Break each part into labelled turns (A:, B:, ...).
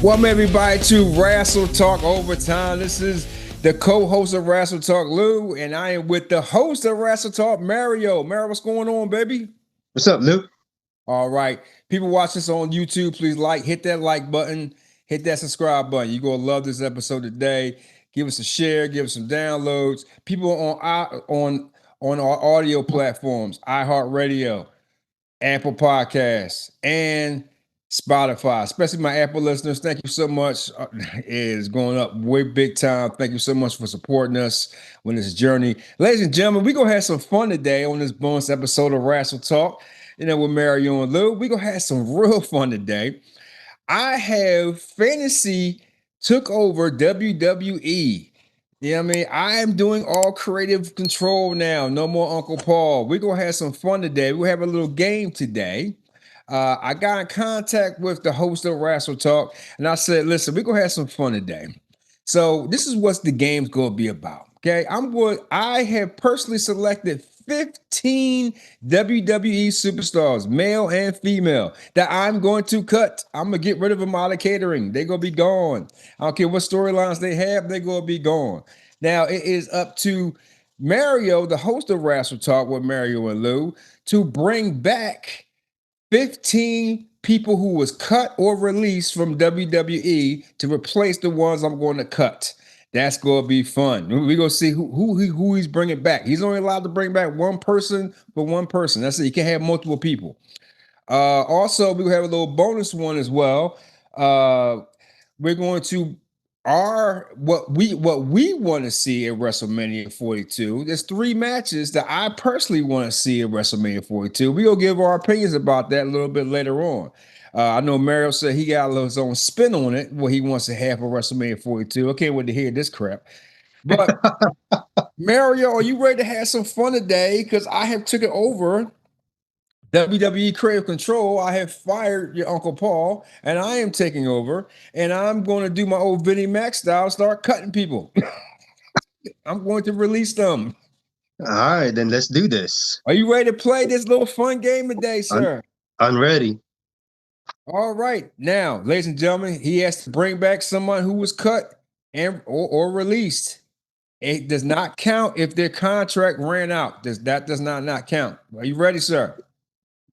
A: Welcome everybody to Wrastle Talk Overtime. This is the co-host of Wrastle Talk, Lou, and I am with the host of Wrastle Talk, Mario. Mario, what's going on, baby?
B: What's up, Luke?
A: All right. People watch this on YouTube, please hit that like button, hit that subscribe button. You're going to love this episode today. Give us a share, give us some downloads. People on our audio platforms, iHeart Radio, Apple Podcasts, and Spotify, especially my Apple listeners. Thank you so much. It is going up way big time. Thank you so much for supporting us on this journey. Ladies and gentlemen, we're going to have some fun today on this bonus episode of Wrastle Talk. With Mario and Lou. We're going to have some real fun today. I have fantasy took over WWE. You know what I mean? I am doing all creative control now. No more Uncle Paul. We're going to have some fun today. We'll have a little game today. I got in contact with the host of Wrastle Talk, and I said, listen, we're going to have some fun today. So this is what the game's going to be about. Okay. I have personally selected 15 WWE superstars, male and female, that I'm going to cut. I'm going to get rid of them out of catering. They're going to be gone. I don't care what storylines they have, they're going to be gone. Now, it is up to Mario, the host of Wrastle Talk with Mario and Lou, to bring back 15 people who was cut or released from WWE to replace the ones I'm going to cut. That's going to be fun. We're going to see who he's bringing back. He's only allowed to bring back one person for one person. That's it. You can't have multiple people. Also, we have a little bonus one as well. We're going to what we want to see at WrestleMania 42. There's 3 matches that I personally want to see at WrestleMania 42. We'll give our opinions about that a little bit later on. I know Mario said he got his own spin on it, what he wants to have for WrestleMania 42. I can't wait to hear this crap. But Mario, are you ready to have some fun today? Because I have taken over WWE Creative Control. I have fired your Uncle Paul, and I am taking over, and I'm going to do my old Vinnie Mac style, start cutting people. I'm going to release them.
B: All right, then let's do this.
A: Are you ready to play this little fun game today, sir?
B: I'm ready.
A: All right. Now, ladies and gentlemen, he has to bring back someone who was cut or released. It does not count if their contract ran out. That does not count. Are you ready, sir?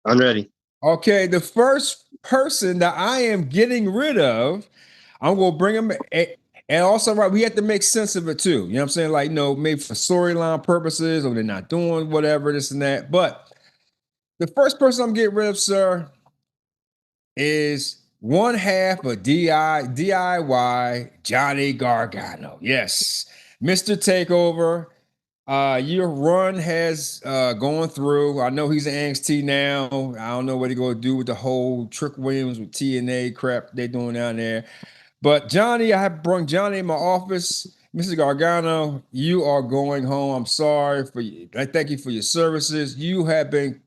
B: I'm ready.
A: Okay, the first person that I am getting rid of, I'm going to bring him. And also, right, we have to make sense of it too. You know what I'm saying? Like, maybe for storyline purposes, or they're not doing whatever, this and that. But the first person I'm getting rid of, sir, is one half of DIY Johnny Gargano. Yes, Mr. Takeover. Your run has gone through. I know he's in NXT now. I don't know what he's going to do with the whole Trick Williams with TNA crap they're doing down there. But Johnny, I have brought Johnny in my office. Mr. Gargano, you are going home. I'm sorry for you. I thank you for your services. You have been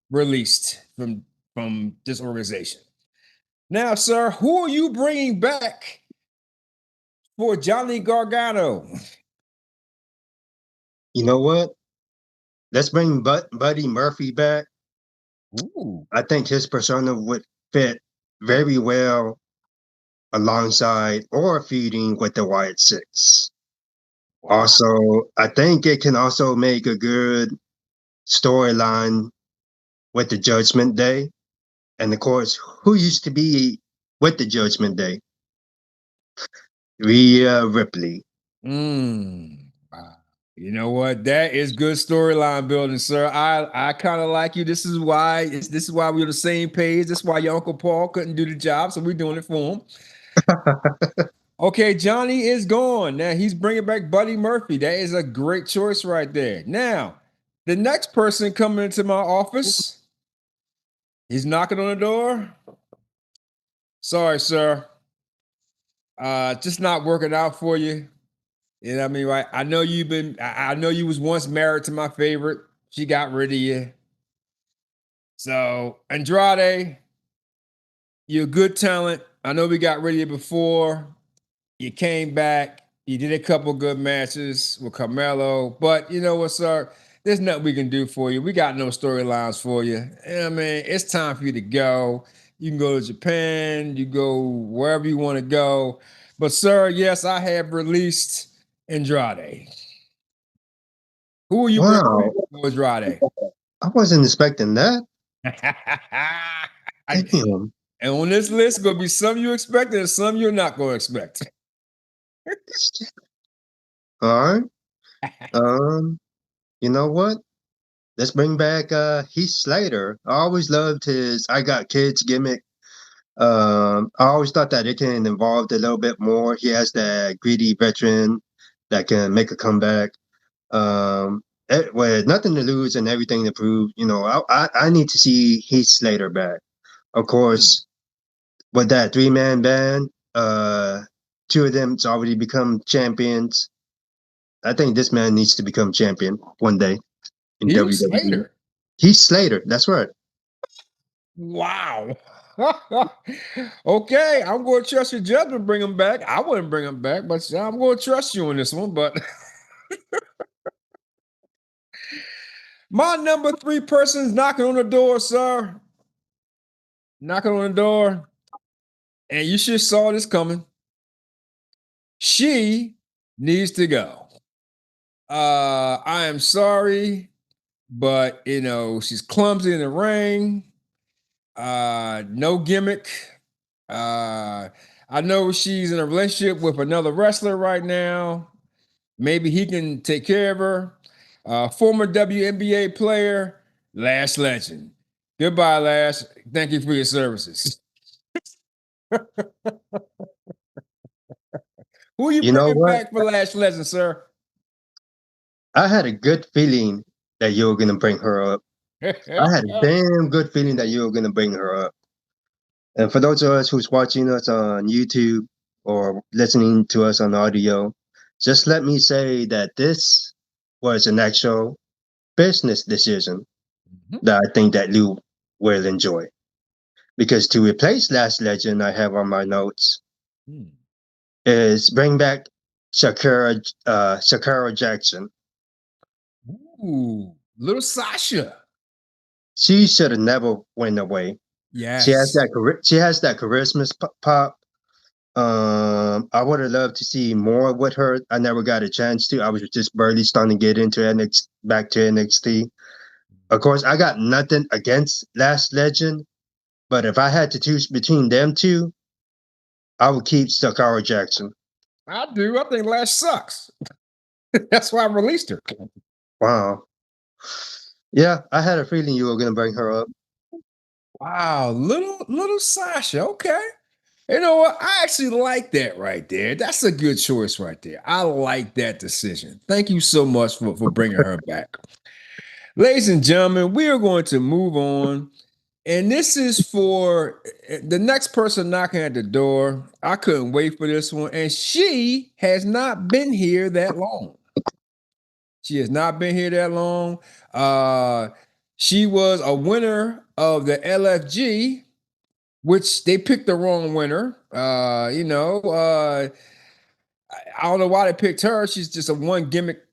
A: released from this organization. Now, sir, who are you bringing back for Johnny Gargano?
B: You know what? Let's bring Buddy Murphy back.
A: Ooh.
B: I think his persona would fit very well alongside or feuding with the Wyatt Six. Wow. Also, I think it can also make a good storyline with the Judgment Day. And of course, who used to be with the Judgment Day? Rhea Ripley.
A: Wow. You know what? That is good storyline building, sir. I kind of like you. This is why we're on the same page. This is why your Uncle Paul couldn't do the job, so we're doing it for him. Okay, Johnny is gone. Now he's bringing back Buddy Murphy. That is a great choice right there. Now, the next person coming into my office, he's knocking on the door. Sorry, sir. Just not working out for you. You know what I mean, right? I know I know you was once married to my favorite. She got rid of you. So, Andrade, you're a good talent. I know we got rid of you before. You came back. You did a couple good matches with Carmelo. But you know what, sir? There's nothing we can do for you. We got no storylines for you. You know what I mean? It's time for you to go. You can go to Japan. You go wherever you want to go. But sir, yes, I have released Andrade. Who are you bringing back
B: Wow.
A: for Andrade?
B: I wasn't expecting that.
A: I-
B: Damn.
A: and on this list, gonna be some you expect and some you're not gonna expect.
B: All right. You know what? Let's bring back Heath Slater. I always loved his I Got Kids gimmick. I always thought that it can involve a little bit more. He has that greedy veteran that can make a comeback. With nothing to lose and everything to prove, I need to see Heath Slater back. Of course, with that 3-man band, two of them's already become champions. I think this man needs to become champion one day in
A: Heath
B: WWE.
A: Slater.
B: Heath Slater, that's right.
A: Wow. Okay, I'm going to trust your judgment. Bring him back. I wouldn't bring him back, but I'm going to trust you on this one. But my number 3 person's knocking on the door, sir. Knocking on the door, and you should saw this coming. She needs to go. I am sorry, but she's clumsy in the ring. No gimmick. I know she's in a relationship with another wrestler right now. Maybe he can take care of her. Former WNBA player, Lash Legend. Goodbye, Lash. Thank you for your services. Who are you
B: You know
A: bringing
B: what?
A: back for Lash Legend, sir?
B: I had a good feeling that you were gonna bring her up. I had a damn good feeling that you were gonna bring her up. And for those of us who's watching us on YouTube or listening to us on audio, just let me say that this was an actual business decision that I think that Lou will enjoy. Because to replace Last Legend, I have on my notes is bring back Shakira Jackson.
A: Ooh, little Sasha.
B: She should have never went away.
A: Yes.
B: She has that charisma pop. I would have loved to see more with her. I never got a chance to. I was just barely starting to get into back to NXT. Of course, I got nothing against Last Legend, but if I had to choose between them two, I would keep Sakara Jackson.
A: I do. I think Lash sucks. That's why I released her.
B: Wow. Yeah, I had a feeling you were gonna bring her up.
A: Wow, little Sasha. Okay. You know what? I actually like that right there. That's a good choice right there. I like that decision. Thank you so much for bringing her back. Ladies and gentlemen, we are going to move on. And this is for the next person knocking at the door. I couldn't wait for this one. And she has not been here that long. She has not been here that long. She was a winner of the LFG, which they picked the wrong winner. I don't know why they picked her. She's just a one gimmick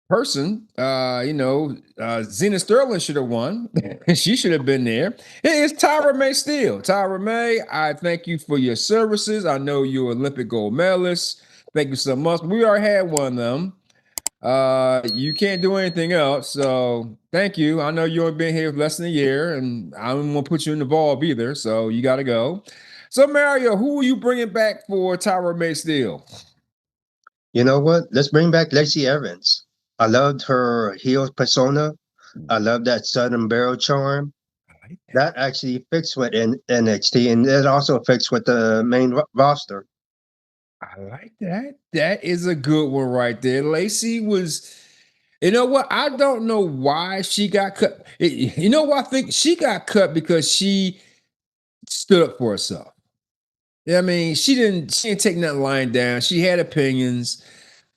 A: person. Zena Sterling should have won. She should have been there. It's Tyra May Steele. Tyra May, I thank you for your services. I know you're Olympic gold medalist. Thank you so much. We already had one of them. You can't do anything else. So thank you. I know you only been here less than a year, and I don't want to put you in the bulb either. So you got to go. So Mario, who are you bringing back for Tyra May Steele?
B: You know what? Let's bring back Lacey Evans. I loved her heel persona. I love that Southern Barrel charm. That actually fits with NXT, and it also fits with the main roster.
A: I like that. That is a good one right there. Lacey was, you know what? I don't know why she got cut. You know what? I think she got cut because she stood up for herself. I mean, she didn't take that line down. She had opinions.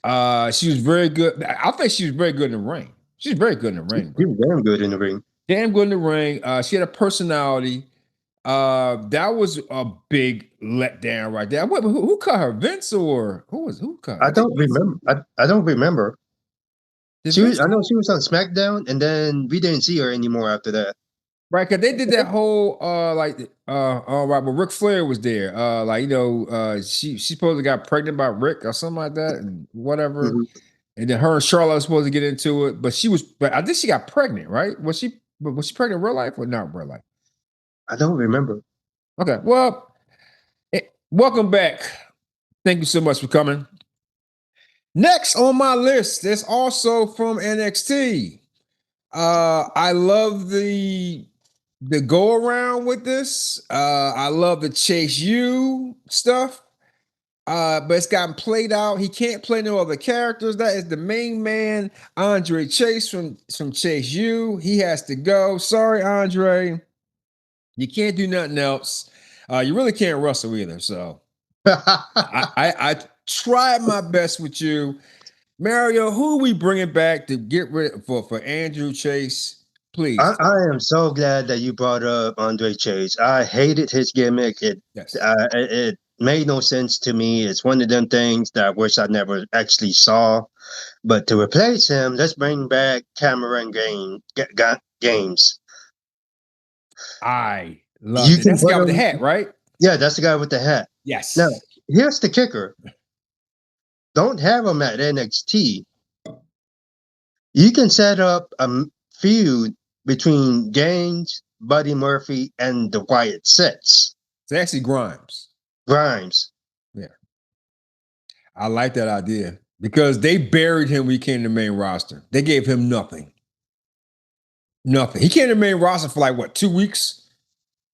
A: She was very good. I think she was very good in the ring. She's very good in the ring,
B: She
A: bro.
B: was damn good in the ring.
A: Damn good in the ring. She had a personality. That was a big letdown right there. Who cut her? Vince or who cut her?
B: I don't remember. I don't remember.
A: Did Vince
B: I know she was on SmackDown, and then we didn't see her anymore after that.
A: Right, because they did that whole all right, but Ric Flair was there. She supposed to got pregnant by Rick or something like that, and whatever.
B: Mhm.
A: And then her and Charlotte was supposed to get into it, but I think she got pregnant, right? Was she pregnant in real life or not in real life?
B: I don't remember.
A: Okay, well, welcome back. Thank you so much for coming. Next on my list, there's also from NXT. I love the go around with this. I love the Chase U stuff. But it's gotten played out. He can't play no other characters. That is the main man, Andre Chase from Chase U. He has to go. Sorry, Andre. You can't do nothing else. You really can't wrestle either. So I tried my best with you. Mario, who are we bringing back to get rid for Andrew Chase? Please.
B: I am so glad that you brought up Andre Chase. I hated his gimmick.
A: Yes.
B: It made no sense to me. It's one of them things that I wish I never actually saw. But to replace him, let's bring back Games.
A: I
B: You
A: loved it.
B: can
A: That's the
B: put
A: guy with the
B: him.
A: hat, right?
B: Yeah, that's the guy with the hat. Now,
A: Yes.
B: here's the kicker. Don't have him at NXT. You can set up a feud between Gaines, Buddy Murphy, and the Wyatt Six.
A: It's actually Grimes.
B: Grimes.
A: Yeah. I like that idea because they buried him when he came to the main roster. They gave him nothing. Nothing. He came to the main roster for like what, 2 weeks?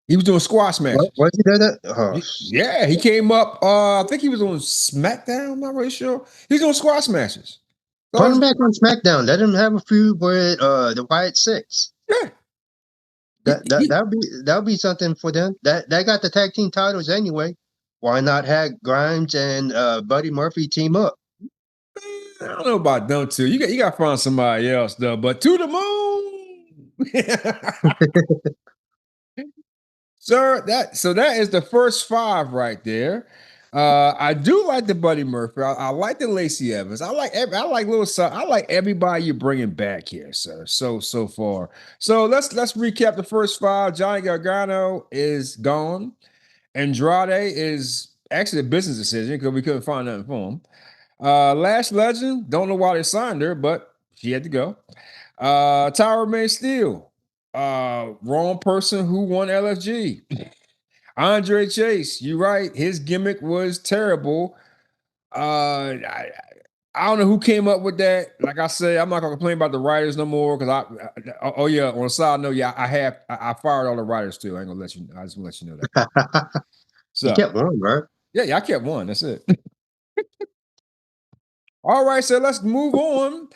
A: He was doing squash matches.
B: What he did that? Oh.
A: Yeah, he came up. I think he was on SmackDown. I'm not really sure. He was doing squash matches.
B: Put him back on SmackDown. Let him have a feud with the Wyatt Six.
A: Yeah.
B: That'll be something for them. That got the tag team titles anyway. Why not have Grimes and Buddy Murphy team up?
A: I don't know about them two. You got to find somebody else though. But to the moon. Sir, that is the first five right there. I do like the Buddy Murphy. I like the Lacey Evans. I like everybody you're bringing back here, sir. So far. So let's recap the first five. Johnny Gargano is gone. Andrade is actually a business decision because we couldn't find nothing for him. Lash Legend, don't know why they signed her, but she had to go. Tyra May Steele, wrong person who won LFG. Andre Chase, you're right. His gimmick was terrible. I don't know who came up with that. Like I said, I'm not gonna complain about the writers no more because oh yeah, on a side note, yeah, I fired all the writers too. I ain't gonna let you. I just want to let you know that. So
B: you kept one, right?
A: Yeah, I kept one. That's it. All right, so let's move on.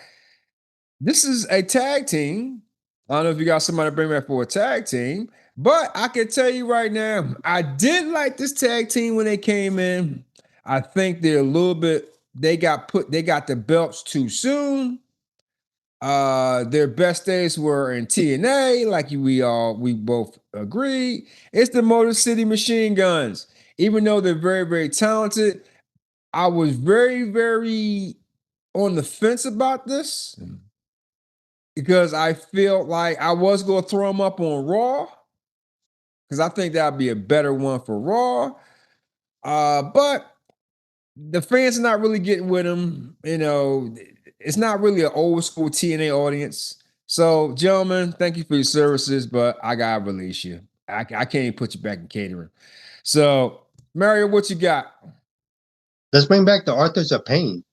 A: This is a tag team. I don't know if you got somebody to bring back for a tag team, but I can tell you right now, I did like this tag team when they came in. I think they're a little bit, they got the belts too soon. Their best days were in TNA, like we both agreed. It's the Motor City Machine Guns. Even though they're very, very talented, I was very, very on the fence about this because I felt like I was going to throw them up on Raw because I think that would be a better one for Raw. But the fans are not really getting with them. You know, it's not really an old school TNA audience. So, gentlemen, thank you for your services, but I got to release you. I can't even put you back in catering. So, Mario, what you got?
B: Let's bring back the Authors of Pain.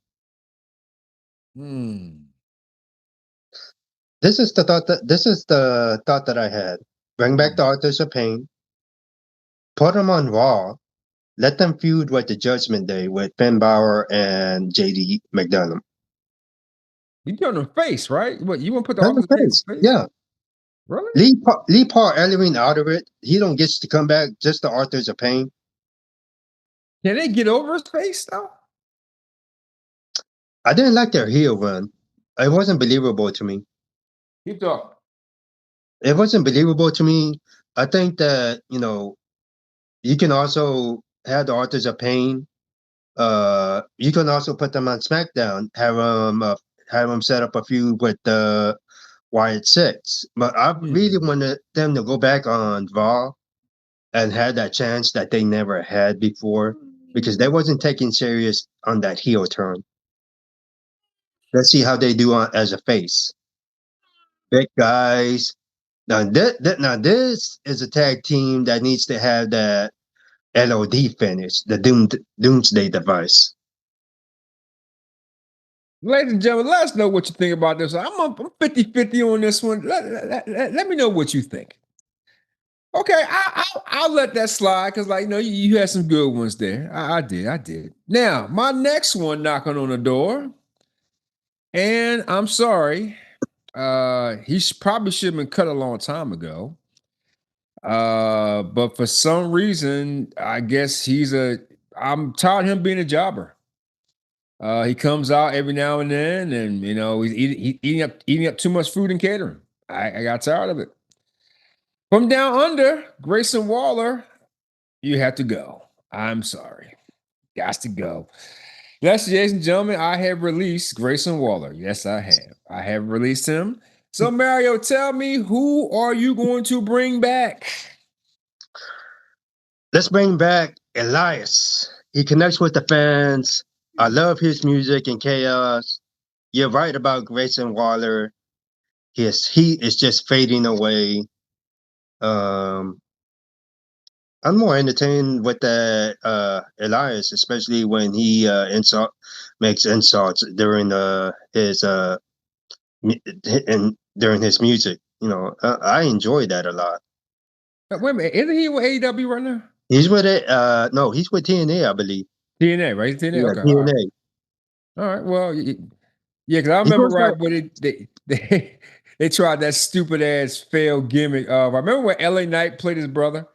B: This is the thought that I had. Bring back the Authors of Pain. Put them on Raw. Let them feud with the Judgment Day with Finn Balor and JD McDonough.
A: You turn them face, right? What you want to put the
B: Turn the
A: Authors
B: face. Yeah.
A: Really?
B: Leave Paul Ellering out of it. He don't get to come back. Just the Authors of Pain.
A: Can they get over his face though?
B: I didn't like their heel run. It wasn't believable to me.
A: Keep talking.
B: It wasn't believable to me. I think that, you can also have the Authors of Pain. You can also put them on SmackDown. Have them set up a feud with Wyatt Six. But I really wanted them to go back on Raw and had that chance that they never had before because they wasn't taken serious on that heel turn. Let's see how they do as a face. Big guys. Now this is a tag team that needs to have that LOD finish, the Doomsday Device.
A: Ladies and gentlemen, let us know what you think about this. I'm 50-50 on this one. Let me know what you think. Okay, I'll let that slide because, like, you had some good ones there. I did. Now, my next one knocking on the door, and I'm sorry, probably should have been cut a long time ago. But for some reason, I guess I'm tired of him being a jobber. He comes out every now and then, and he's eating up too much food and catering. I got tired of it. From down under, Grayson Waller, you have to go. I'm sorry. Got to go. Yes, ladies and gentlemen, I have released Grayson Waller. Yes, I have. I have released him. So, Mario, tell me, who are you going to bring back?
B: Let's bring back Elias. He connects with the fans. I love his music and chaos. You're right about Grayson Waller. His heat is just fading away. I'm more entertained with the Elias, especially when he makes insults during his and during his music. I enjoy that a lot.
A: Wait a minute, isn't he with AEW right now?
B: He's with it. No, he's with TNA, I believe.
A: TNA, right? TNA.
B: Yeah,
A: Okay.
B: TNA.
A: All right. Well, yeah, because I remember when they tried that stupid ass failed gimmick. I remember when LA Knight played his brother.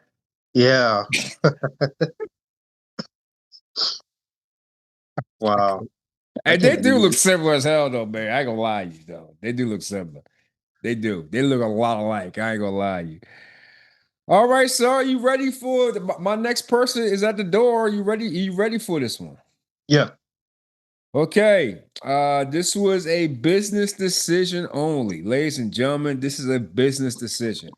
B: Yeah. Wow.
A: And they do look similar as hell, though, man. I ain't gonna lie to you, though. They do look similar. They do. They look a lot alike. I ain't gonna lie to you. All right, sir. Are you ready for my next person is at the door? Are you ready? Are you ready for this one?
B: Yeah.
A: Okay. This was a business decision only. Ladies and gentlemen, this is a business decision.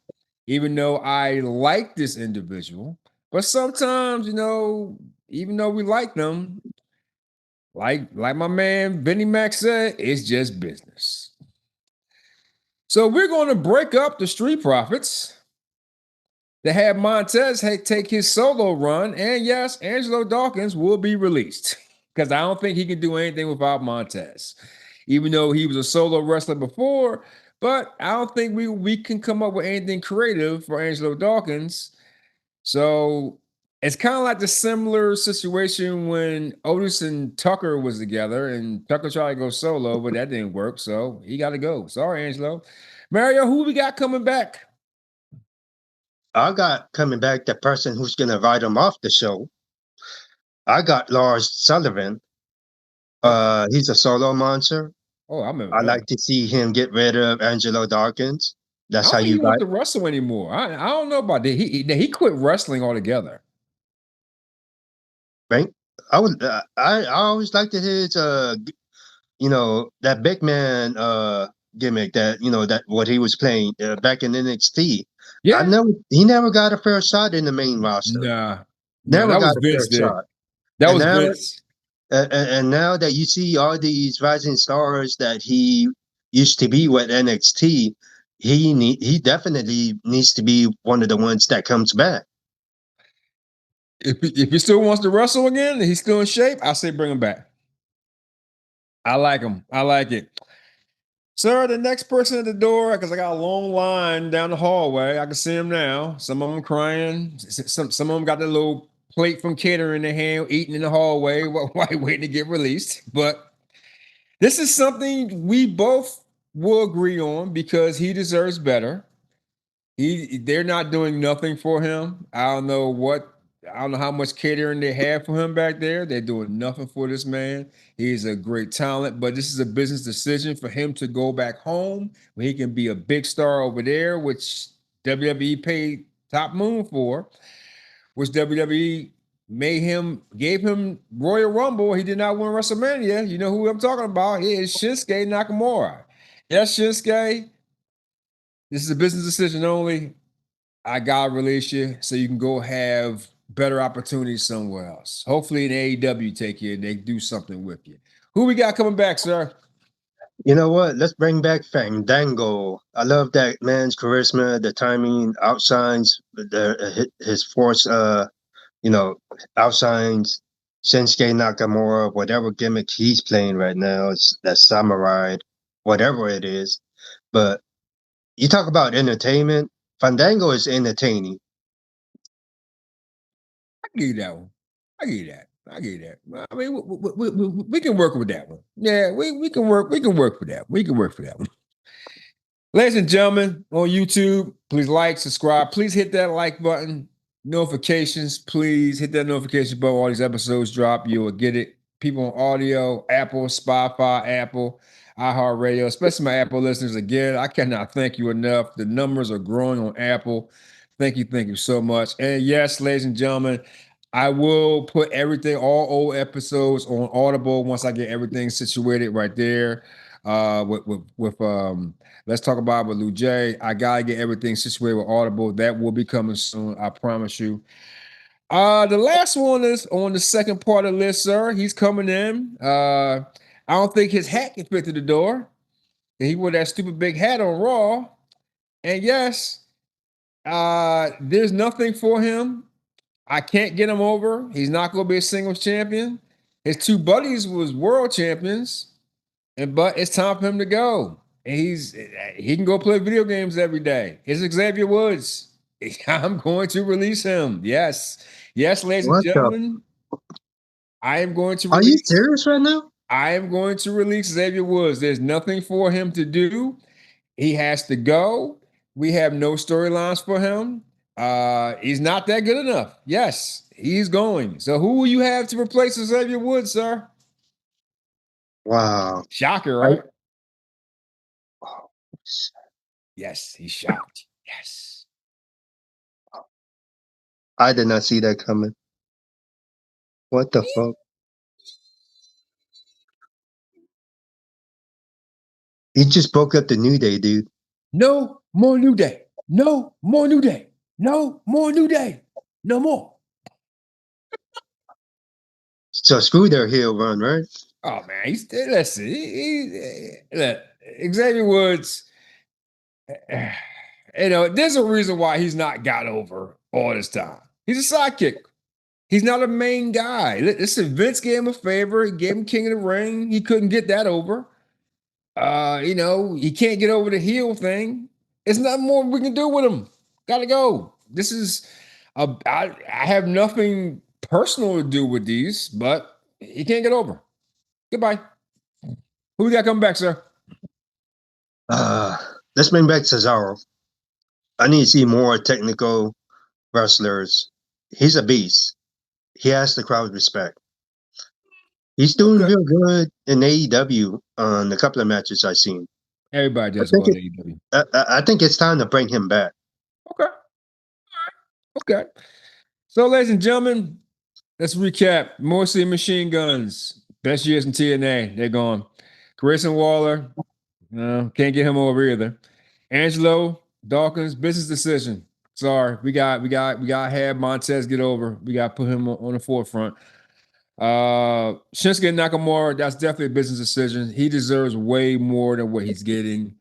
A: Even though I like this individual, but sometimes, even though we like them, like my man Vinnie Mac said, it's just business. So we're going to break up the Street Profits to have Montez take his solo run. And yes, Angelo Dawkins will be released because I don't think he can do anything without Montez, even though he was a solo wrestler before. But I don't think we can come up with anything creative for Angelo Dawkins. So it's kind of like the similar situation when Otis and Tucker was together, and Tucker tried to go solo, but that didn't work. So he got to go. Sorry, Angelo. Mario, who we got coming back?
B: I got coming back the person who's going to write him off the show. I got Lars Sullivan. He's a solo monster.
A: Oh, I remember.
B: I like to see him get rid of Angelo Dawkins. That's how you
A: got to wrestle anymore. I don't know about that. He quit wrestling altogether.
B: Right? I always liked his that big man gimmick that what he was playing back in NXT.
A: Yeah.
B: He never got a fair shot in the main roster.
A: Nah.
B: Never
A: that
B: got
A: was
B: a
A: Vince
B: fair shot.
A: That was Vince.
B: And now that you see all these rising stars that he used to be with NXT, he definitely needs to be one of the ones that comes back.
A: If he still wants to wrestle again and he's still in shape, I say bring him back. I like him. I like it. Sir, the next person at the door, because I got a long line down the hallway. I can see them now. Some of them crying. Some of them got the little plate from catering in their hand, eating in the hallway while waiting to get released. But this is something we both will agree on because he deserves better. They're not doing nothing for him. I don't know how much catering they have for him back there. They're doing nothing for this man. He's a great talent, but this is a business decision for him to go back home where he can be a big star over there, which WWE paid top moon for, which WWE gave him Royal Rumble. He did not win WrestleMania. You know who I'm talking about? He is Shinsuke Nakamura. Yes, Shinsuke. This is a business decision only. I gotta release you so you can go have better opportunities somewhere else. Hopefully, in AEW take you and they do something with you. Who we got coming back, sir?
B: You know what? Let's bring back Fandango. I love that man's charisma. The timing outshines his force. You know, outshines Shinsuke Nakamura. Whatever gimmick he's playing right now, it's that samurai, whatever it is. But you talk about entertainment. Fandango is entertaining.
A: I give you that one. I give you that. I give you that. Well, I mean, we can work with that one. Yeah, we can work. We can work for that. We can work for that one. Ladies and gentlemen, on YouTube, please like, subscribe. Please hit that like button. Notifications, please hit that notification button. All these episodes drop, you will get it. People on audio, Apple, Spotify, Apple, iHeart Radio, especially my Apple listeners. Again, I cannot thank you enough. The numbers are growing on Apple. Thank you so much. And yes, ladies and gentlemen, I will put everything, all old episodes on Audible once I get everything situated right there. With Let's Talk About with Lou J. I gotta get everything situated with Audible. That will be coming soon. I promise you. The last one is on the second part of the list, sir. He's coming in. I don't think his hat can fit through the door. He wore that stupid big hat on Raw. And yes, there's nothing for him. I can't get him over. He's not going to be a singles champion. His two buddies was world champions, but it's time for him to go. And he can go play video games every day. It's Xavier Woods. I'm going to release him. Yes, ladies and
B: What the?
A: gentlemen, I am going to
B: Are you
A: release.
B: serious right now?
A: I am going to release Xavier Woods. There's nothing for him to do. He has to go. We have no storylines for him. He's not that good enough. Yes, he's going. So who will you have to replace Xavier Woods, sir?
B: Wow.
A: Shocker, right? Yes, he's shocked. Yes.
B: I did not see that coming. What the fuck? He just broke up the New Day, dude.
A: No more New Day. No more New Day. No more New Day. No more.
B: So screw their heel run, right?
A: Oh man, listen. Look, Xavier Woods. There's a reason why he's not got over all this time. He's a sidekick. He's not a main guy. Listen, Vince gave him a favor. He gave him King of the Ring. He couldn't get that over. He can't get over the heel thing. There's nothing more we can do with him. Gotta go. This is I have nothing personal to do with these, but he can't get over. Goodbye. Who we got coming back, sir?
B: Let's bring back Cesaro. I need to see more technical wrestlers. He's a beast. He has the crowd respect. He's doing real good in AEW on a couple of matches I've seen.
A: Everybody does well in AEW.
B: I think it's time to bring him back.
A: Okay. Okay. So, ladies and gentlemen, let's recap. Morrissey Machine Guns, best years in TNA. They're gone. Grayson Waller, can't get him over either. Angelo Dawkins, business decision. Sorry, we got to have Montez get over. We got to put him on the forefront. Shinsuke Nakamura, that's definitely a business decision. He deserves way more than what he's getting.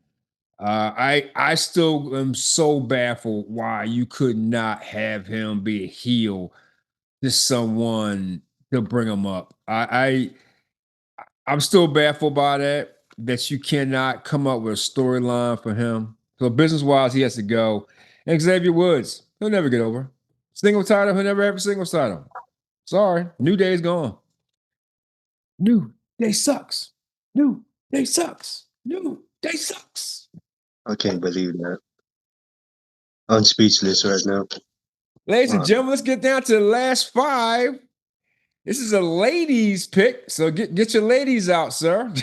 A: I still am so baffled why you could not have him be a heel to someone to bring him up. I'm still baffled by that you cannot come up with a storyline for him. So business wise, he has to go. And Xavier Woods, he'll never get over. Single title, he'll never have a single title. Sorry, New Day is gone. New Day sucks. New Day sucks. New Day sucks.
B: I can't believe that. I'm speechless right now.
A: Ladies and gentlemen, let's get down to the last five. This is a ladies pick, so get your ladies out, sir.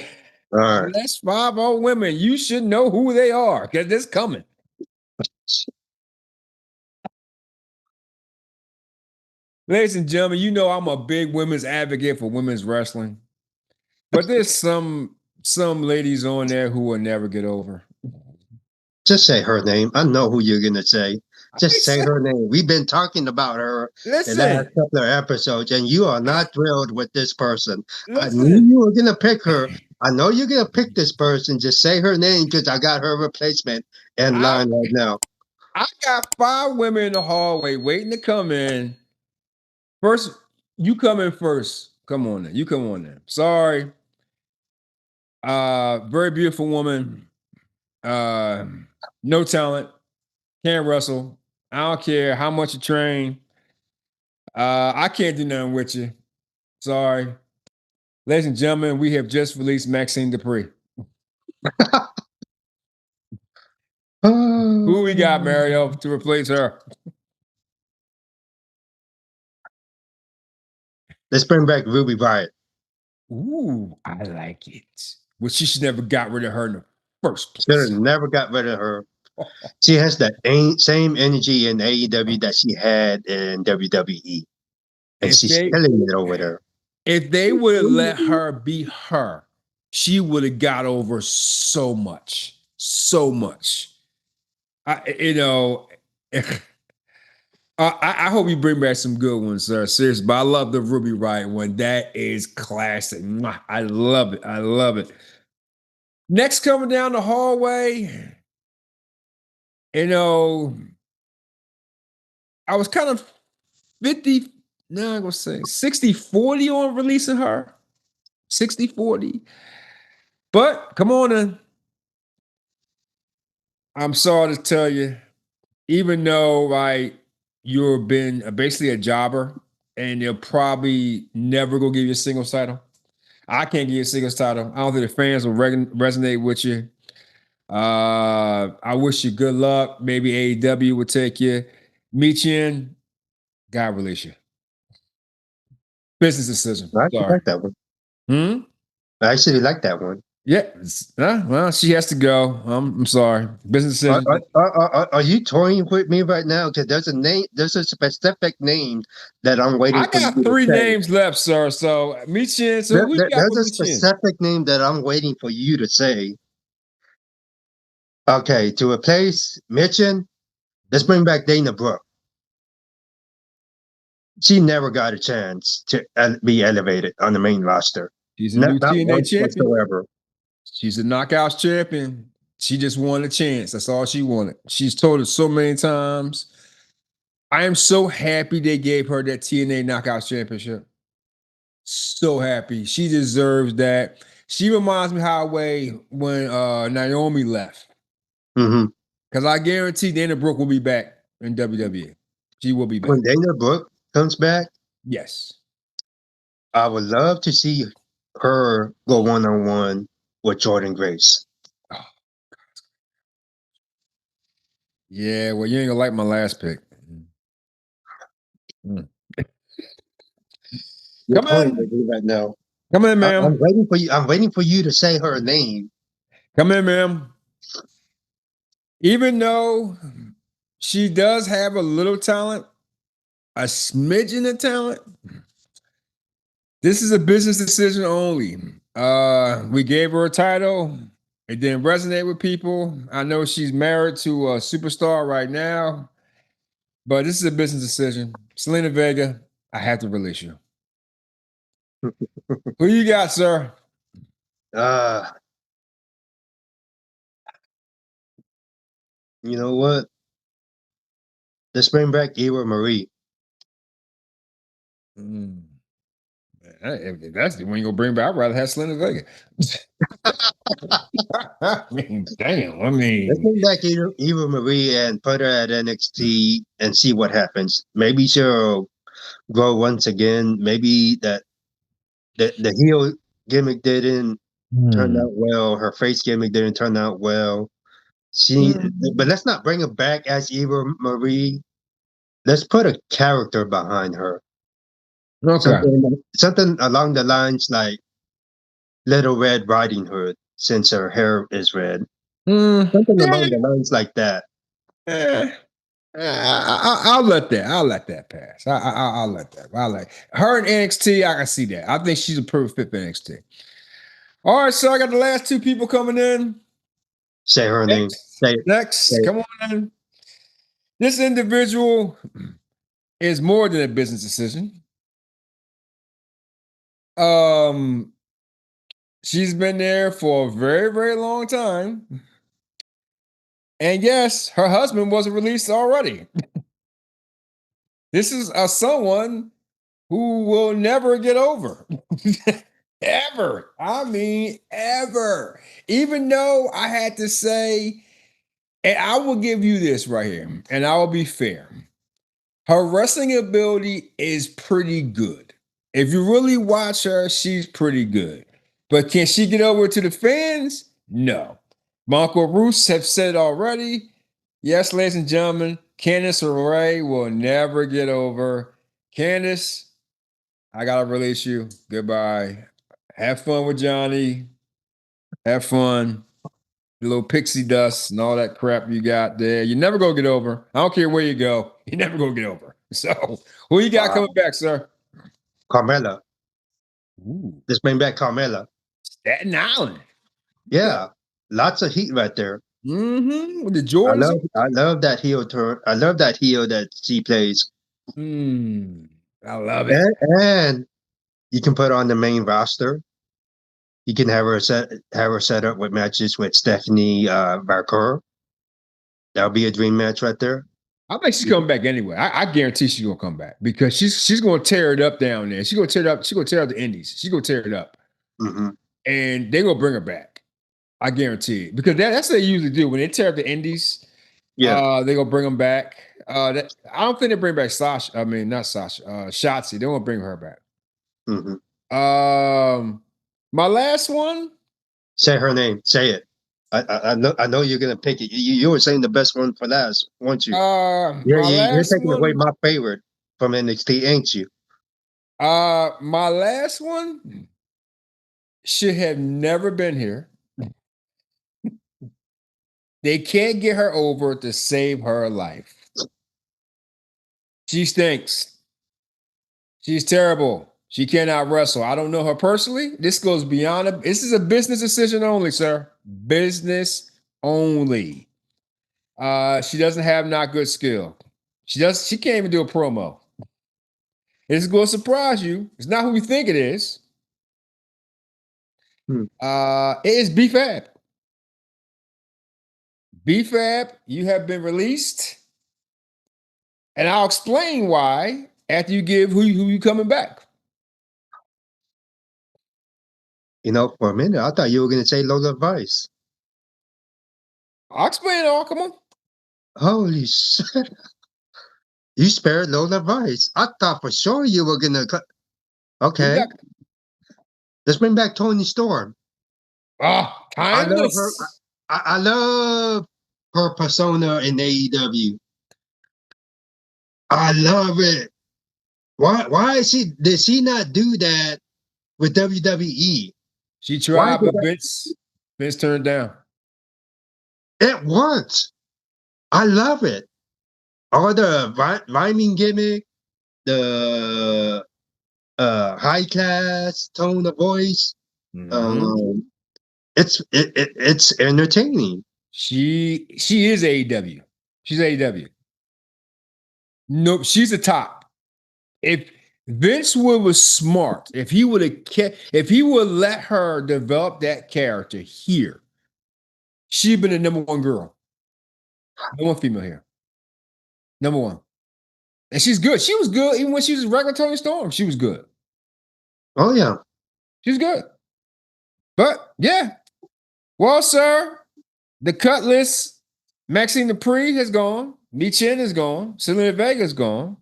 B: All right.
A: The last five old women. You should know who they are because it's coming. Ladies and gentlemen, you know I'm a big women's advocate for women's wrestling, but there's some ladies on there who will never get over.
B: Just say her name. I know who you're gonna say. Just say her name. We've been talking about her the last
A: Listen,
B: couple of episodes, and you are not thrilled with this person. I knew
A: listen.
B: you were gonna pick her. I know you're gonna pick this person. Just say her name because I got her replacement in
A: I
B: line right now.
A: I got 5 women in the hallway waiting to come in. First, you come in first. Come on then. You come on then. Sorry. Very beautiful woman. Uh, no talent. Can't wrestle. I don't care how much you train. I can't do nothing with you. Sorry. Ladies and gentlemen, we have just released Maxine Dupree. Who we got, Mario, to replace her?
B: Let's bring back Ruby Riot.
A: Ooh, I like it. Well, she should never got rid of her in the first
B: Should have
A: place.
B: never got rid of her. She has that same energy in AEW that she had in WWE, and
A: If
B: she's
A: they
B: killing it over there.
A: if they would have let her be her, she would have got over so much, so much. I hope you bring back some good ones, sir. Seriously, but I love the Ruby Riot one. That is classic. Mwah. I love it. I love it. Next, coming down the hallway, I was kind of 50, no, I'm going to say 60-40 on releasing her. 60-40. But come on in. I'm sorry to tell you, even though you've been basically a jobber and they'll probably never go give you a singles title. I can't give you a singles title. I don't think the fans will resonate with you. I wish you good luck. Maybe AEW would take you. Meet you in. God release you. Business decision.
B: I actually
A: Sorry.
B: like that one.
A: Hmm?
B: I actually like that one.
A: Yeah. Well, she has to go. I'm sorry. Business
B: Are,
A: decision.
B: are you toying with me right now? Because there's a name, there's a specific name that I'm
A: I
B: waiting for you
A: got
B: to
A: 3
B: say.
A: names left, sir. So meet you in. So who you got
B: There's
A: for
B: a
A: meet you in?
B: specific name that I'm waiting for you to say. Okay, to replace Mitchin, let's bring back Dana Brooke. She never got a chance to be elevated on the main roster.
A: She's a new
B: Not
A: TNA
B: once
A: champion.
B: whatsoever.
A: She's a knockouts champion. She just wanted a chance. That's all she wanted. She's told us so many times. I am so happy they gave her that TNA knockouts championship. So happy. She deserves that. She reminds me how way when Naomi left.
B: Mm-hmm.
A: Because I guarantee Dana Brooke will be back in WWE. She will be back.
B: When Dana Brooke comes back,
A: Yes.
B: I would love to see her go one-on-one with Jordan Grace.
A: Oh, yeah, well, you ain't gonna like my last pick. Mm.
B: You're
A: Come
B: toying
A: in.
B: with me right now.
A: Come in,
B: I'm
A: ma'am.
B: waiting for you. I'm waiting for you to say her name.
A: Come in, ma'am. Even though she does have a little talent, a smidgen of talent, this is a business decision only. We gave her a title. It didn't resonate with people. I know she's married to a superstar right now, but this is a business decision. Selena Vega, I have to release you. Who you got, sir?
B: Uh, you know what? Let's bring back Eva Marie.
A: Mm. If that's the one you're gonna bring back, I'd rather have Selena Vega. I mean, damn. I
B: Let's
A: mean,
B: bring back Eva Marie and put her at NXT and see what happens. Maybe she'll grow once again. Maybe that the heel gimmick didn't turn out well. Her face gimmick didn't turn out well. But let's not bring her back as Eva Marie. Let's put a character behind her.
A: okay.
B: Something along the lines like Little Red Riding Hood, since her hair is red.
A: Mm,
B: Something along
A: eh,
B: the lines like that.
A: eh, I'll let that. I'll let that pass. I'll let that. I like her in NXT. I can see that. I think she's a perfect fit for NXT. All right, so I got the last 2 people coming in.
B: Say her name. Say it.
A: Next,
B: Say it.
A: come on. This individual is more than a business decision. She's been there for a very, very long time. And yes, her husband was released already. This is someone who will never get over. Ever. I mean, ever. Even though I had to say, and I will give you this right here, and I will be fair. Her wrestling ability is pretty good. If you really watch her, she's pretty good. But can she get over to the fans? No. My Uncle Roos have said it already. Yes, ladies and gentlemen, Candice LeRae will never get over. Candice, I gotta release you. Goodbye. Have fun with Johnny. Have fun. The little pixie dust and all that crap you got there. You never gonna get over. I don't care where you go. You never gonna get over. So who you got coming back, sir?
B: Carmella.
A: Ooh,
B: Let's bring back Carmella.
A: Staten Island.
B: Yeah. Lots of heat right there.
A: Mm-hmm. With the
B: I
A: Jordans.
B: love that heel turn. I love that heel that she plays.
A: I love it.
B: And you can put her on the main roster. You can have her set up with matches with Stephanie Barker. That'll be a dream match right there.
A: I think she's coming back anyway. I guarantee she's gonna come back because she's gonna tear it up down there. She's gonna tear it up. She's gonna tear up the Indies. She's gonna tear it up, and they're gonna bring her back. I guarantee it because that's what they usually do when they tear up the Indies.
B: Yeah,
A: they gonna bring them back. I don't think they bring back Sasha. I mean, not Sasha. Shotzi. They won't bring her back. My last one.
B: Say her name. Say it. I know you're gonna pick it. You were saying the best one for last, weren't you? You're taking away my favorite from NXT, ain't you?
A: My last one should have never been here. They can't get her over to save her life. She stinks. She's terrible. She cannot wrestle. I don't know her personally. This goes beyond this is a business decision only, sir. Business only. She doesn't have not good skill. She can't even do a promo. It's going to surprise you. It's not who you think it is. It is B-Fab. B-Fab, you have been released. And I'll explain why after you give who you coming back.
B: You know, for a minute, I thought you were going to say Lola Vice.
A: I'll explain it all. Come on.
B: Holy shit. You spared Lola Vice. I thought for sure you were going to cut. Okay. Let's bring back Toni Storm.
A: Timeless.
B: I love her persona in AEW. I love it. Why did she not do that with WWE?
A: She tried, but Vince turned down.
B: It worked. I love it. All the rhyming gimmick, the high class tone of voice. It's entertaining.
A: She is AEW. She's AEW. Nope, she's the top. If Vince was smart, if he would let her develop that character here, she'd been the number one girl. Number one female here. Number one. And she's good. She was good even when she was a regular Toni Storm. She was good.
B: Oh, yeah.
A: She's good. But, yeah. Well, sir, the cut list, Maxine Dupree has gone. Michin is gone. Selena Vega is gone.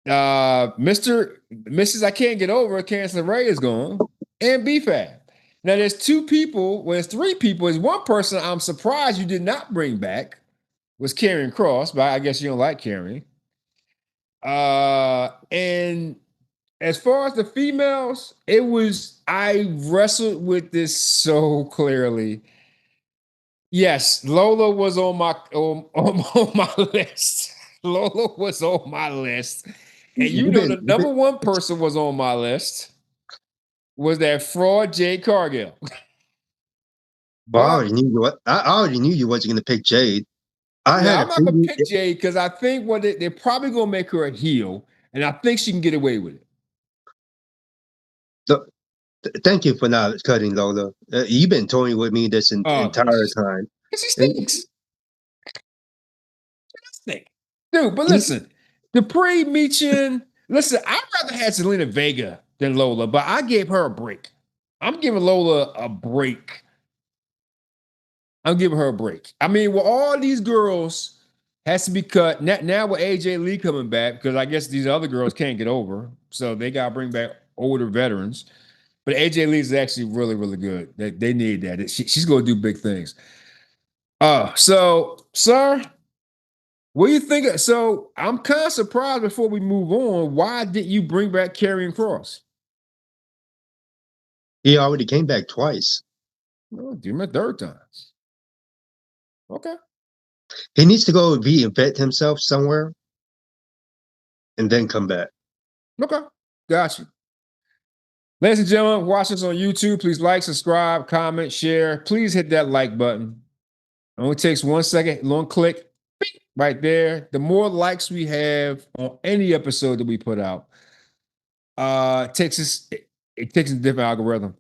A: Mrs. I Can't Get Over, Candice LeRae is gone. And B-Fab. Now, there's two people. Well, there's three people. There's one person I'm surprised you did not bring back was Karrion Kross, but I guess you don't like Karrion. And as far as the females, I wrestled with this so clearly. Yes, Lola was on my list. Lola was on my list. And the number one person was on my list was that fraud Jade Cargill.
B: Well,
A: But
B: I already knew you wasn't gonna pick Jade. I
A: yeah,
B: had a
A: I'm not gonna
B: preview.
A: pick Jade because I think they're probably gonna make her a heel, and I think she can get away with it.
B: Thank you for not cutting Lola. You've been toying with me this
A: Oh,
B: entire time.
A: because she
B: And
A: stinks. Stink. Dude, but
B: you-
A: listen, Dupree, Meechin, listen, I'd rather have Selena Vega than Lola, but I gave her a break. I'm giving Lola a break. I'm giving her a break. I mean, with all these girls has to be cut. Now with AJ Lee coming back, because I guess these other girls can't get over. So they gotta bring back older veterans. But AJ Lee is actually really, really good. They need that. She's gonna do big things. So, sir, what do you think? So I'm kind of surprised before we move on. Why did you bring back Karrion Cross?
B: he already came back twice.
A: Oh, do my third time. Okay.
B: He needs to go reinvent himself somewhere and then come back.
A: Okay. Got you. Ladies and gentlemen, watch us on YouTube. Please like, subscribe, comment, share. Please hit that like button. It only takes 1 second, long click right there. The more likes we have on any episode that we put out, it takes a different algorithm,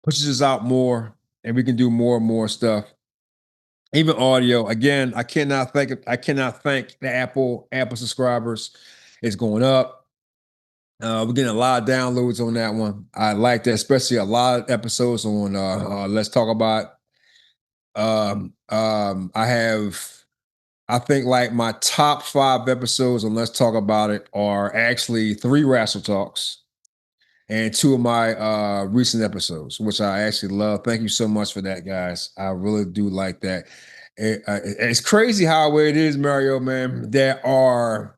A: pushes us out more, and we can do more and more stuff. Even audio. Again, I cannot thank the Apple subscribers. It's going up. We're getting a lot of downloads on that one. I like that, especially a lot of episodes on Let's Talk About. I think like my top 5 episodes on Let's Talk About It are actually 3 Wrastle Talks and 2 of my recent episodes, which I actually love. Thank you so much for that, guys. I really do like that. It's crazy how it is, Mario, man. There are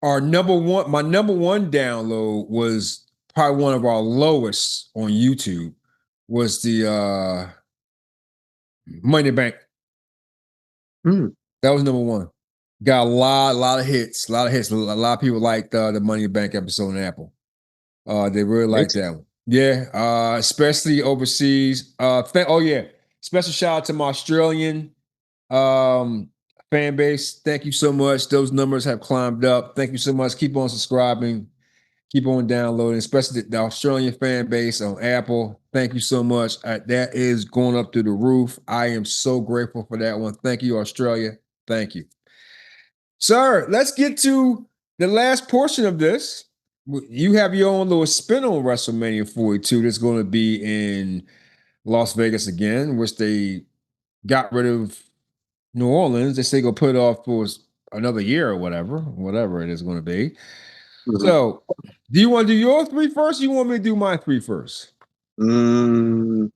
A: our number one, my number one download was probably one of our lowest on YouTube was the Money Bank.
B: Hmm,
A: That was number one. Got a lot of hits, a lot of hits. A lot of people liked the Money Bank episode on Apple. They really like
B: makes
A: that one. Yeah, especially overseas. Oh yeah, special shout out to my Australian um fan base. Thank you so much. Those numbers have climbed up. Thank you so much. Keep on subscribing. Keep on downloading, especially the Australian fan base on Apple. Thank you so much. That is going up through the roof. I am so grateful for that one. Thank you, Australia. Thank you. Sir, let's get to the last portion of this. You have your own little spin on WrestleMania 42 that's going to be in Las Vegas again, which they got rid of New Orleans. They say go put it off for another year or whatever it is going to be.
B: mhm.
A: So, do you want to do your 3 first? Or you want me to do my 3 first?
B: Mm,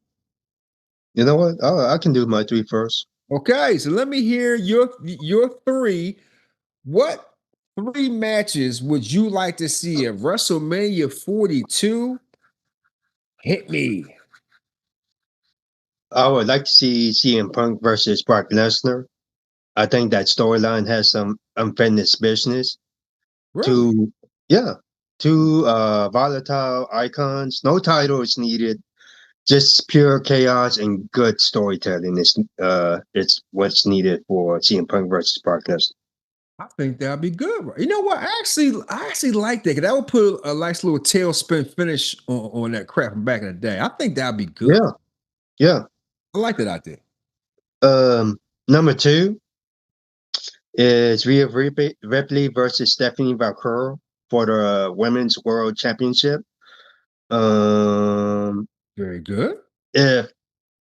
B: you know what? I can do my 3 first.
A: Okay, so let me hear your 3. What 3 matches would you like to see at WrestleMania 42? Hit me.
B: I would like to see CM Punk versus Brock Lesnar. I think that storyline has some unfinished business.
A: Really?
B: Two, yeah, two volatile icons. No title is needed. Just pure chaos and good storytelling is it's what's needed for CM Punk versus Brock Lesnar.
A: I think that'd be good. You know what? I actually like that because that would put a nice little tailspin finish on that crap from back in the day. I think that'd be good.
B: Yeah, yeah.
A: I like that idea.
B: Number 2 is Ripley versus Stephanie Valkyrie for the Women's World Championship. Um,
A: Very good.
B: if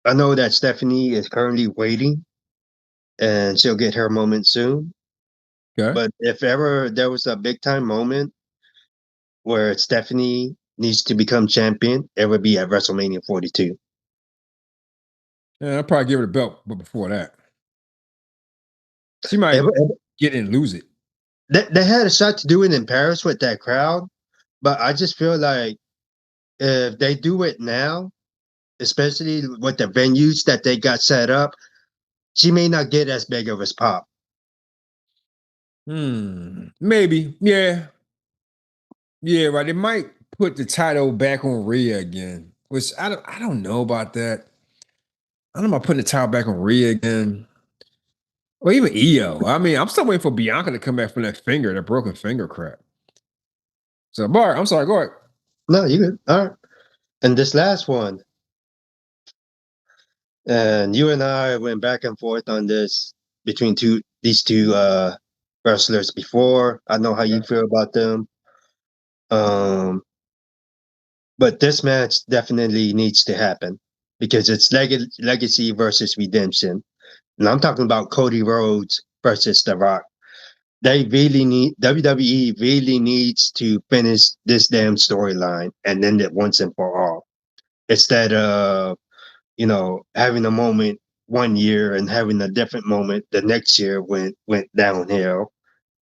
B: I know that Stephanie is currently waiting and she'll get her moment soon.
A: Okay.
B: But if ever there was a big time moment where Stephanie needs to become champion, it would be at WrestleMania 42.
A: Yeah, I'll probably give her the belt, but before that, she
B: It,
A: might
B: it-
A: get in and lose it.
B: they had a shot to do it in Paris with that crowd, but I just feel like if they do it now, especially with the venues that they got set up, she may not get as big of a pop.
A: Maybe. Yeah. Yeah, right. They might put the title back on Rhea again, which I don't know about that. I don't know about putting the title back on Rhea again. Or even Io. I mean, I'm still waiting for Bianca to come back from that broken finger crap. So, Bart, I'm sorry, go ahead.
B: No, you good. All right. And this last one, and you and I went back and forth on this between these two wrestlers before. I know how you feel about them. Um, but this match definitely needs to happen because it's legacy versus redemption. And I'm talking about Cody Rhodes versus The Rock. They really need WWE really needs to finish this damn storyline and end it once and for all. Instead of, having a moment one year and having a different moment the next year went downhill.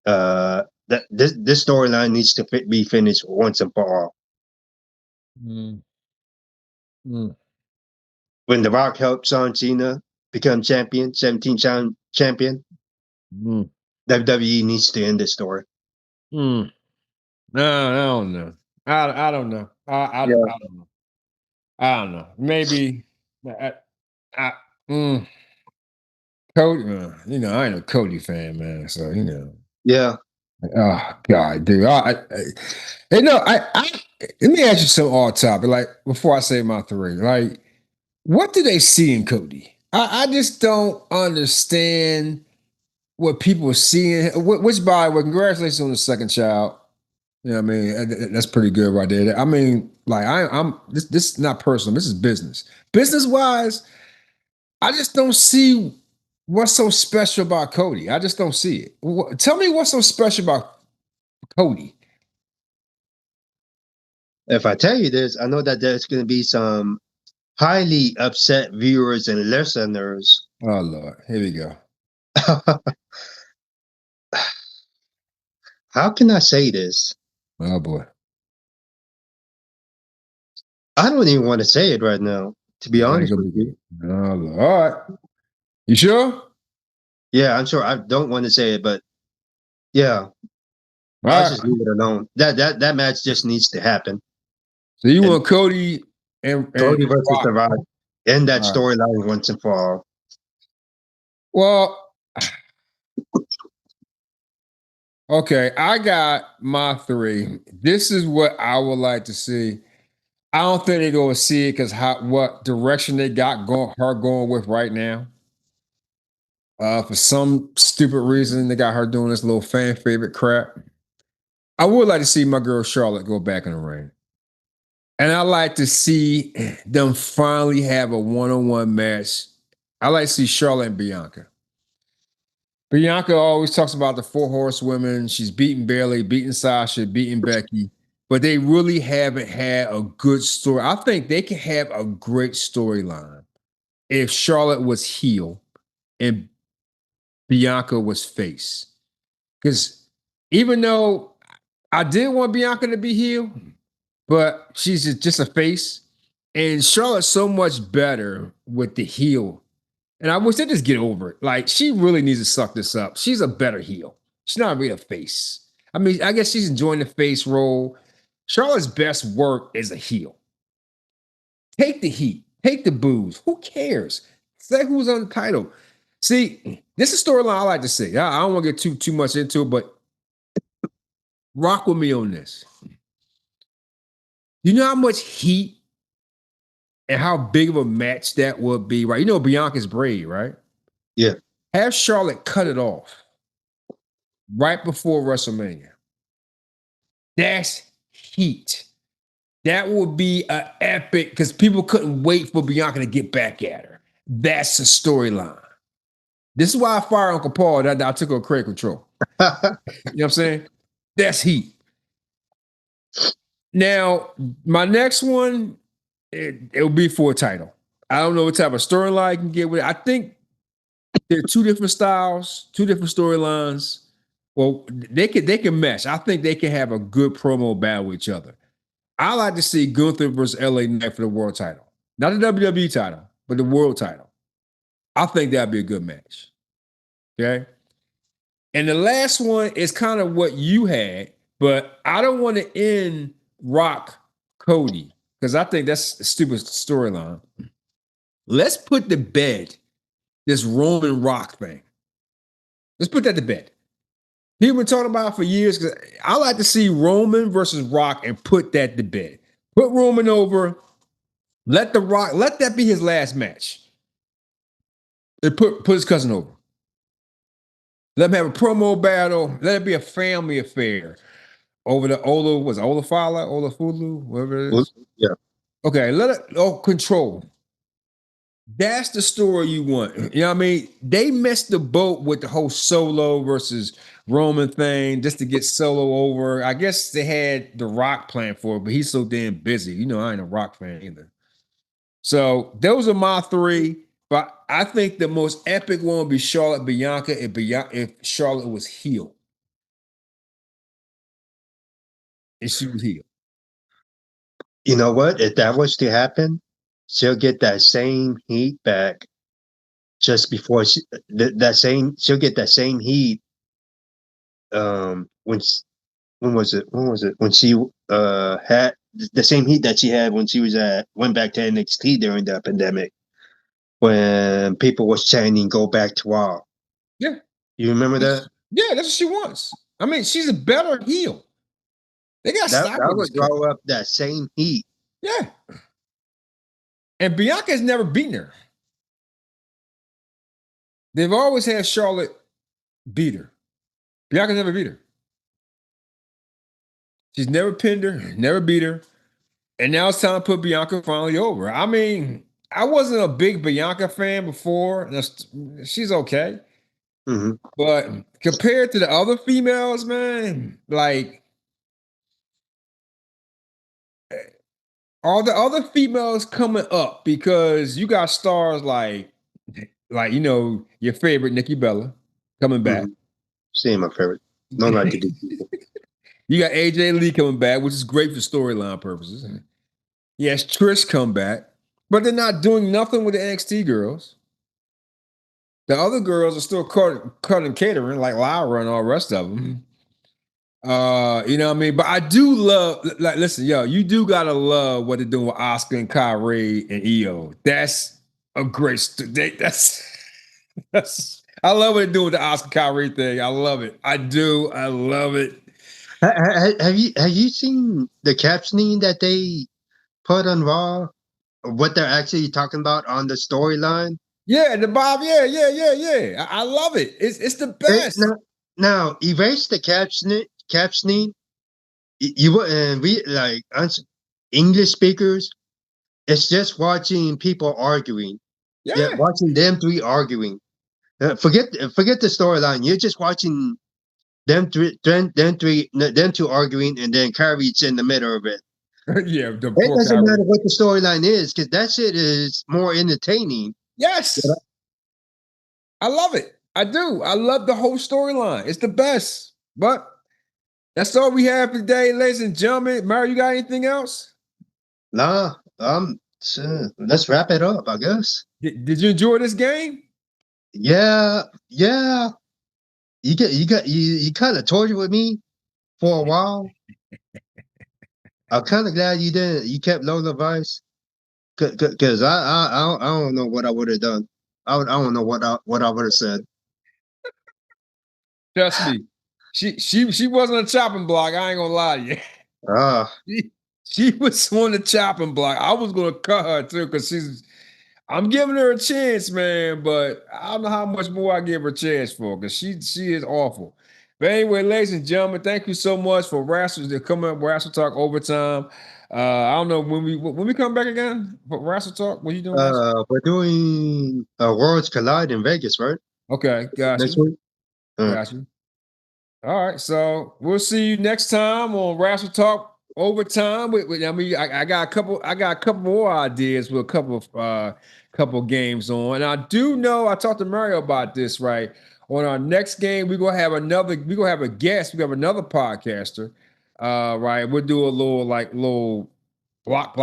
B: That this storyline needs to be finished once and for all.
A: Mm. Mm.
B: When The Rock helped John Cena become champion, 17-time champion,
A: Mm.
B: WWE needs to end this story.
A: Mm. No, I don't know. I don't know.
B: Yeah.
A: I don't know. I don't know. Maybe I mm, Cody. I ain't a Cody fan, man. So
B: Yeah.
A: oh God, dude. Let me ask you something off topic. Like before I say my three, like what do they see in Cody? I just don't understand what people are seeing. Which, by the way, congratulations on the second child. You know what I mean? That's pretty good right there. I mean, like I'm this is not personal. This is business. Business wise, I just don't see what's so special about Cody. I just don't see it. Tell me what's so special about Cody.
B: If I tell you this, I know that there's going to be some highly upset viewers and listeners.
A: Oh Lord, here we go.
B: How can I say this?
A: Oh boy.
B: I don't even want to say it right now, to be
A: It ain't
B: honest
A: gonna
B: with
A: be
B: you.
A: good. Oh Lord. All right. You sure?
B: Yeah, I'm sure I don't want to say it, but yeah,
A: All
B: I'll
A: right.
B: just leave it alone. That match just needs to happen.
A: So you
B: And
A: want Cody and
B: Cody versus The
A: Rock?
B: Rock, end that
A: All right.
B: storyline once and for all.
A: Well, okay, I got my three. This is what I would like to see. I don't think they're gonna see it because what direction they got her going with right now. For some stupid reason, they got her doing this little fan favorite crap. I would like to see my girl Charlotte go back in the ring. And I like to see them finally have a one-on-one match. I like to see Charlotte and Bianca. Bianca always talks about the four horsewomen. She's beaten Bayley, beaten Sasha, beaten Becky, but they really haven't had a good story. I think they can have a great storyline if Charlotte was heel and Bianca was face. Because even though I did want Bianca to be heel, but she's just a face, and Charlotte's so much better with the heel. And I wish they just get over it. Like, she really needs to suck this up. She's a better heel. She's not really a face. I mean, I guess she's enjoying the face role. Charlotte's best work is a heel. Take the heat, take the booze. Who cares? Say who's on the title. See, this is a storyline I like to see. I don't want to get too much into it, but rock with me on this. You know how much heat and how big of a match that would be, right? You know Bianca's braid, right?
B: Yeah.
A: Have Charlotte cut it off right before WrestleMania. That's heat. That would be an epic because people couldn't wait for Bianca to get back at her. That's the storyline. This is why I fired Uncle Paul. That I took over credit control. You know what I'm saying? That's heat. Now, my next one, it'll be for a title. I don't know what type of storyline you can get with it. I think they're two different styles, two different storylines. Well, they can mesh. I think they can have a good promo battle with each other. I like to see Gunther versus LA Knight for the world title. Not the WWE title, but the world title. I think that'd be a good match. Okay. And the last one is kind of what you had, but I don't want to end Rock Cody because I think that's a stupid storyline. Let's put to bed this Roman Rock thing. Let's put that to bed. People been talking about it for years because I like to see Roman versus Rock and put that to bed. Put Roman over. Let the Rock, let that be his last match. And put his cousin over. Let him have a promo battle. Let it be a family affair. Over the Olafulu, whatever it is.
B: Yeah.
A: Okay, let it control. That's the story you want. You know what I mean? They missed the boat with the whole Solo versus Roman thing just to get Solo over. I guess they had The Rock plan for it, but he's so damn busy. You know, I ain't a Rock fan either. So those are my three. But I think the most epic one would be Charlotte Bianca if Charlotte was heel. If she was heel.
B: You know what? If that was to happen, she'll get that same heat back just before she'll get that same heat when was it when she had the same heat that she had when she went back to NXT during the pandemic when people was chanting go back to Raw.
A: Yeah.
B: You remember that?
A: Yeah, that's what she wants. I mean, she's a better heel. They got to stop
B: that
A: with
B: would
A: this crap.
B: draw up that same heat.
A: Yeah. And Bianca's never beaten her. They've always had Charlotte beat her. Bianca never beat her. She's never pinned her, never beat her. And now it's time to put Bianca finally over. I mean, I wasn't a big Bianca fan before. She's okay.
B: Mm-hmm.
A: But compared to the other females, man, like all the other females coming up because you got stars like you know, your favorite Nikki Bella coming back.
B: Mm-hmm. Seeing my favorite. No, not to do people.
A: You got AJ Lee coming back, which is great for storyline purposes. Yes, Trish come back, but they're not doing nothing with the NXT girls. The other girls are still cutting catering like Lyra and all the rest of them. You know what I mean? But I do love, like, listen, yo, you do gotta love what they're doing with Oscar and Kyrie and EO. That's a great. That's I love what they're doing with the Oscar Kyrie thing. I love it. I do. I love it.
B: Have you seen the captioning that they put on Raw? What they're actually talking about on the storyline?
A: Yeah, the Bob. Yeah. I love it. It's the best.
B: Now erase the captioning. You and we like English speakers. It's just watching people arguing. Yeah, watching them three arguing. Forget the storyline. You're just watching them two arguing, and then Kyrie's in the middle of it.
A: Yeah,
B: it doesn't matter what the storyline is because that shit is more entertaining.
A: Yes, I love it. I do. I love the whole storyline. It's the best. But that's all we have today, ladies and gentlemen. Mario, you got anything else?
B: Nah. Let's wrap it up, I guess.
A: Did you enjoy this game?
B: Yeah. You kind of tortured with me for a while. I'm kind of glad you didn't. You kept Lola Vice, because I don't know what I would have done. I don't know what I would have said.
A: Trust me, she wasn't a chopping block. I ain't gonna lie to you. She was on the chopping block. I was gonna cut her too because I'm giving her a chance, man. But I don't know how much more I give her a chance for because she is awful. But anyway, ladies and gentlemen, thank you so much for Wrastle to come up Wrastle Talk Overtime. I don't know when we come back again for Wrastle Talk. What are you doing?
B: We're doing Worlds Collide in Vegas, right?
A: Okay, gotcha.
B: Next week.
A: Gotcha. All right, so we'll see you next time on Wrastle Talk Overtime. I mean, I got a couple more ideas with a couple games on. And I do know I talked to Mario about this, right? On our next game, we're gonna have a guest, we have another podcaster. Right. We'll do a little block,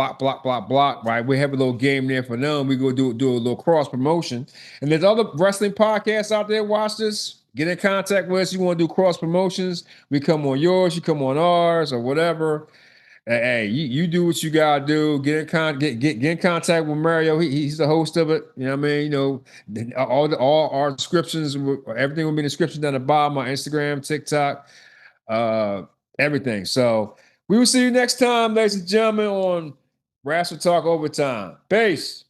A: right? We have a little game there for them. We go do a little cross promotion. And there's other wrestling podcasts out there. Watch this. Get in contact with us. You want to do cross promotions? We come on yours, you come on ours, or whatever. Hey, you do what you gotta do. Get in contact with Mario. He's the host of it. You know what I mean? You know, all our descriptions, everything will be in the description down the bottom. My Instagram, TikTok, uh, everything. So we will see you next time, ladies and gentlemen, on Wrastle Talk Overtime. Peace.